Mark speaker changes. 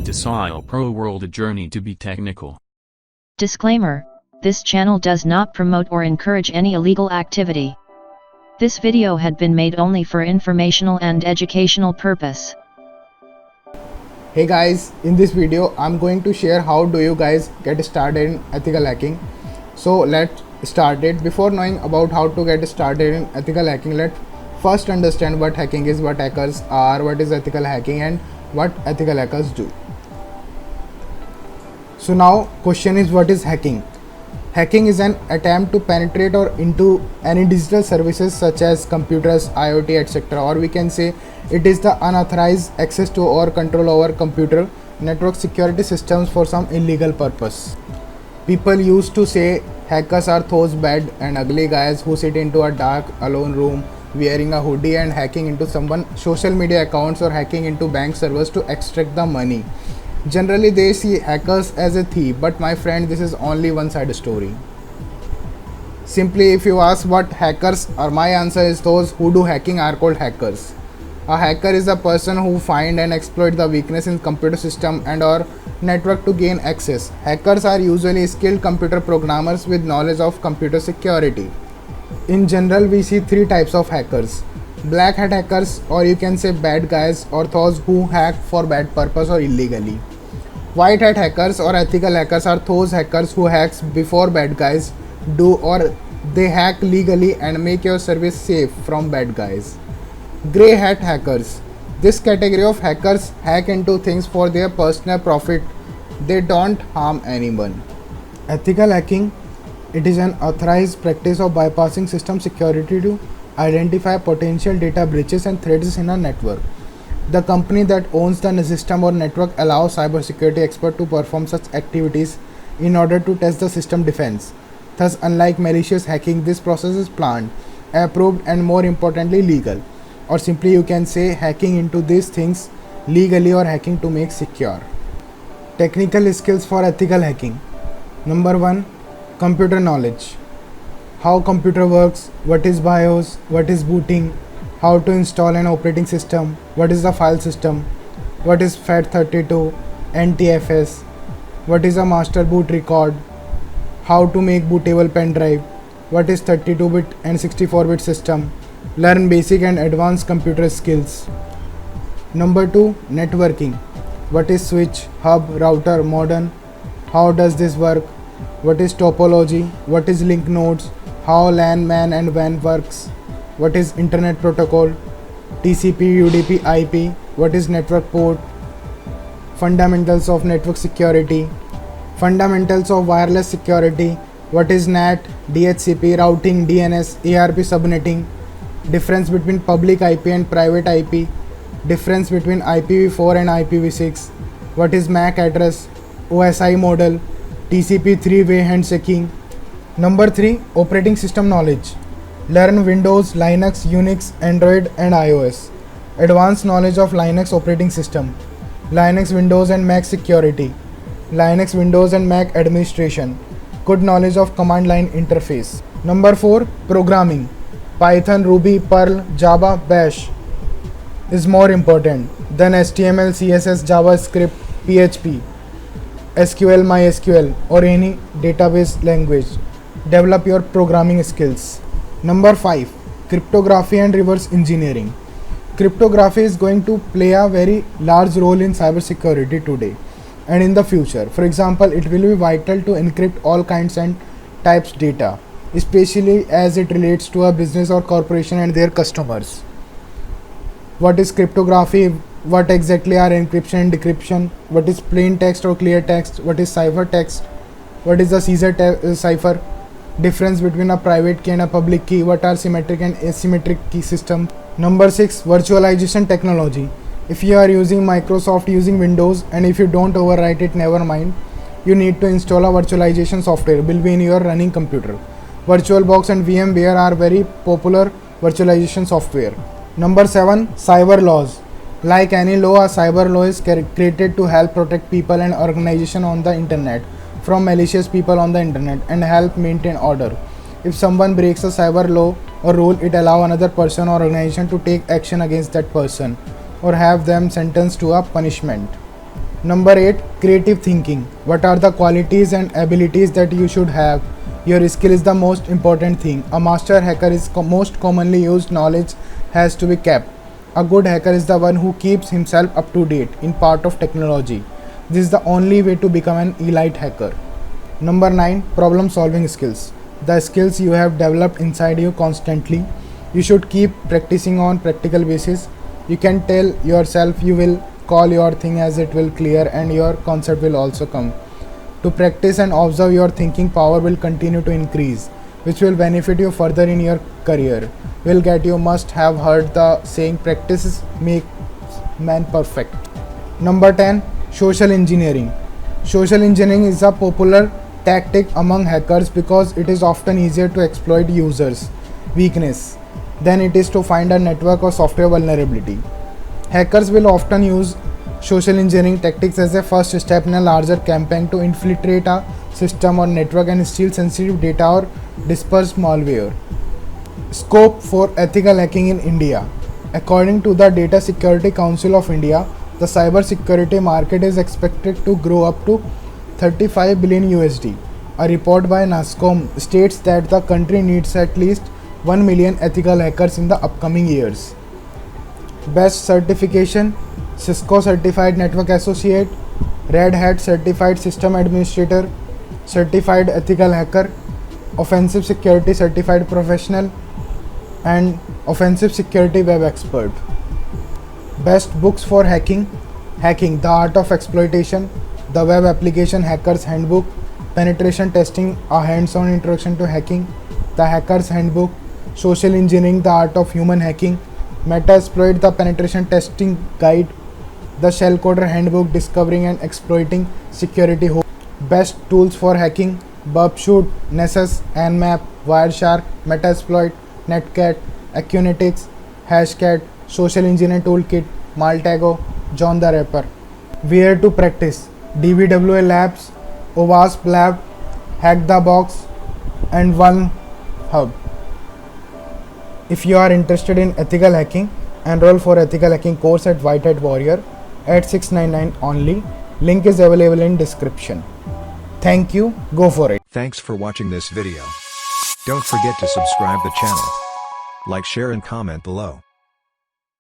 Speaker 1: Docile Pro World, a journey to be technical.
Speaker 2: Disclaimer: this channel does not promote or encourage any illegal activity. This video had been made only for informational and educational purpose.
Speaker 3: Hey guys, in this video I'm going to share how do you guys get started in ethical hacking. So let's start it. Before knowing about how to get started in ethical hacking, let's first understand what hacking is, what hackers are, what is ethical hacking, and what ethical hackers do. So now question is, what is hacking? Hacking is an attempt to penetrate or into any digital services such as computers, IoT, etc. Or we can say it is the unauthorized access to or control over computer network security systems for some illegal purpose. People used to say hackers are those bad and ugly guys who sit into a dark alone room wearing a hoodie and hacking into someone's social media accounts or hacking into bank servers to extract the money. Generally they see hackers as a thief, but my friend, this is only one side story. Simply, if you ask what hackers are, my answer is those who do hacking are called hackers. A hacker is a person who find and exploit the weakness in computer system and or network to gain access. Hackers are usually skilled computer programmers with knowledge of computer security. In general, we see three types of hackers: black hat hackers, or you can say bad guys, or those who hack for bad purpose or illegally. White hat hackers or ethical hackers are those hackers who hacks before bad guys do, or they hack legally and make your service safe from bad guys. Grey hat hackers. This category of hackers hack into things for their personal profit. They don't harm anyone. Ethical hacking, it is an authorized practice of bypassing system security to identify potential data breaches and threats in a network. The company that owns the system or network allows cybersecurity experts to perform such activities in order to test the system defense. Thus, unlike malicious hacking, this process is planned, approved, and more importantly legal. Or simply you can say hacking into these things legally or hacking to make secure. Technical skills for ethical hacking. Number 1, computer knowledge. How computer works, what is BIOS, what is booting, how to install an operating system, what is the file system, what is FAT32, NTFS, what is a master boot record, how to make bootable pen drive, what is 32-bit and 64-bit system. Learn basic and advanced computer skills. Number 2, networking. What is switch, hub, router, modem, how does this work, what is topology, what is link nodes, how LAN, MAN and WAN works, what is internet protocol, TCP, UDP, IP, what is network port, fundamentals of network security, fundamentals of wireless security, what is NAT, DHCP, routing, DNS, ARP subnetting, difference between public IP and private IP, difference between IPv4 and IPv6, what is MAC address, OSI model, TCP three-way handshaking. Number 3, operating system knowledge. Learn Windows, Linux, Unix, Android and iOS. Advanced knowledge of Linux operating system, Linux, Windows and Mac security, Linux, Windows and Mac administration. Good knowledge of command line interface. Number 4, programming. Python, Ruby, Perl, Java, Bash is more important than HTML, CSS, JavaScript, PHP, SQL, MySQL or any database language. Develop your programming skills. Number 5, cryptography and reverse engineering. Cryptography is going to play a very large role in cybersecurity today and in the future. For example, it will be vital to encrypt all kinds and types data, especially as it relates to a business or corporation and their customers. What is cryptography? What exactly are encryption and decryption? What is plain text or clear text? What is ciphertext? What is the Caesar cipher? Difference between a private key and a public key. What are symmetric and asymmetric key system? Number 6, virtualization technology. If you are using Microsoft using Windows and if you don't overwrite it, never mind. You need to install a virtualization software will be in your running computer. VirtualBox and VMware are very popular virtualization software. Number 7, cyber laws. Like any law, a cyber law is created to help protect people and organizations on the internet from malicious people on the internet and help maintain order. If someone breaks a cyber law or rule, it allows another person or organization to take action against that person or have them sentenced to a punishment. Number 8, creative thinking. What are the qualities and abilities that you should have? Your skill is the most important thing. A master hacker is most commonly used knowledge has to be kept. A good hacker is the one who keeps himself up to date in part of technology. This is the only way to become an elite hacker. Number 9, problem solving skills. The skills you have developed inside you constantly. You should keep practicing on practical basis. You can tell yourself you will call your thing as it will clear and your concept will also come. To practice and observe, your thinking power will continue to increase, which will benefit you further in your career. Will get you must have heard the saying practice makes man perfect. Number 10, social engineering. Social engineering is a popular tactic among hackers because it is often easier to exploit users' weakness than it is to find a network or software vulnerability. Hackers will often use social engineering tactics as a first step in a larger campaign to infiltrate a system or network and steal sensitive data or disperse malware. Scope for ethical hacking in India. According to the Data Security Council of India, the cyber security market is expected to grow up to 35 billion USD. A report by NASSCOM states that the country needs at least 1 million ethical hackers in the upcoming years. Best certification: Cisco Certified Network Associate, Red Hat Certified System Administrator, Certified Ethical Hacker, Offensive Security Certified Professional, and Offensive Security Web Expert. Best books for hacking: Hacking, The Art of Exploitation, The Web Application Hacker's Handbook, Penetration Testing, A Hands-on Introduction to Hacking, The Hacker's Handbook, Social Engineering, The Art of Human Hacking, Metasploit, The Penetration Testing Guide, The Shellcoder Handbook, Discovering and Exploiting Security Holes. Best tools for hacking: Bubshoot, Nessus, Nmap, Wireshark, Metasploit, Netcat, Acunetics, Hashcat, Social Engineering Toolkit, Maltago, John the Rapper. Where to practice: DVWA Labs, OWASP Lab, Hack the Box, and OneHub. If you are interested in ethical hacking, enroll for ethical hacking course at White Hat Warrior at 699 only. Link is available in description. Thank you. Go for it.
Speaker 4: Thanks for watching this video. Don't forget to subscribe the channel. Like, share and comment below.